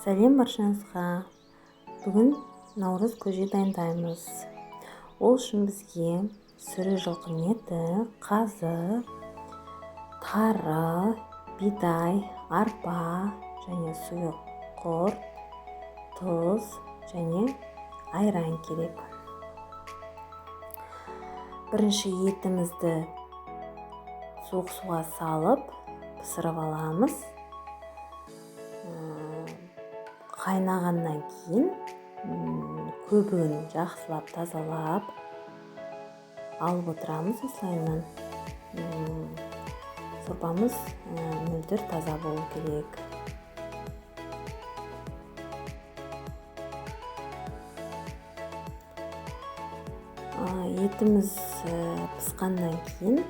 Сәлем баршаңызға. Бүгін наурыз көже дайындаймыз. Ол үшін бізге сүрі жылқының еті, қазы, тары, бидай, арпа және сұйық құрт, тұз және айран керек. Бірінші етімізді суық суға салып пісіріп аламыз. Қайнағаннан кейін көбігін жақсылап тазалап алып отырамыз. Осылайынан сорпамыз мөлдір таза болу керек. Етіміз пісқаннан кейін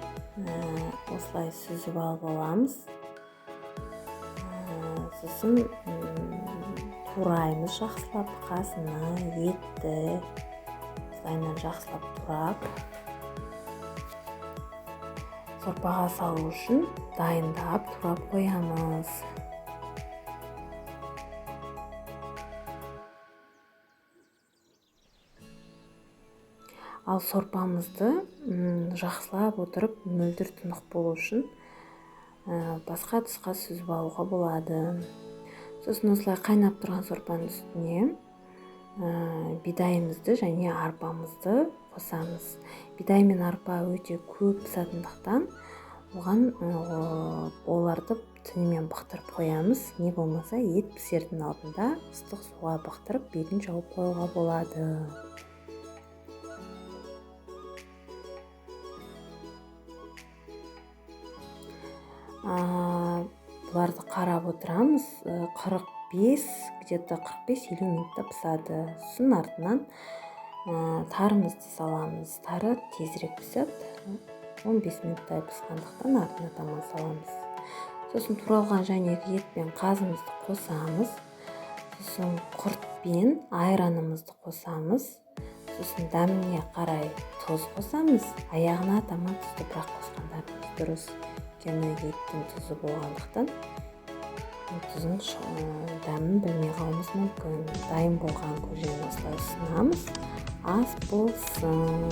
осылай сүзіп алып аламыз. Сосын тураймыз жақсылап қасына етті. Осылайынан жақсылап турап сорпаға салу үшін дайындап турап қоямыз. Ал сорпамызды жақсылап отырып мөлдір тұнық болу үшін басқа тұсқа сүзіп алуға болады. Сосын осылай қайнап тұрған сорпаның үстіне бидайымызды және арпамызды қосамыз. Бидай мен арпа өте көп пісатындықтан оларды түнімен бұқтырып қоямыз. Не болмаса ет пісердің алдында ыстық суға бұқтырып бетін жауып қоюға болады. Бұларды қарап отырамыз. 45-50 минутта пісады. Сосын артынан тарымызды саламыз. Тары тезірек піседі. 15 минуттай пісқандықтан артына таман саламыз. Сосын туралған және ет пен қазымызды қосамыз. Сосын құрт пен айранымызды қосамыз. Сосын дәміне қарай тұз қосамыз. Аяғына таман тұзды бірақ қосқандарымыз дұрыс. Өйткені еттің тұзы болғандықтан тұзын дәмін білмей қалуымыз мүмкін. Дайын болған көжені осылай ұсынамыз. Ас болсын.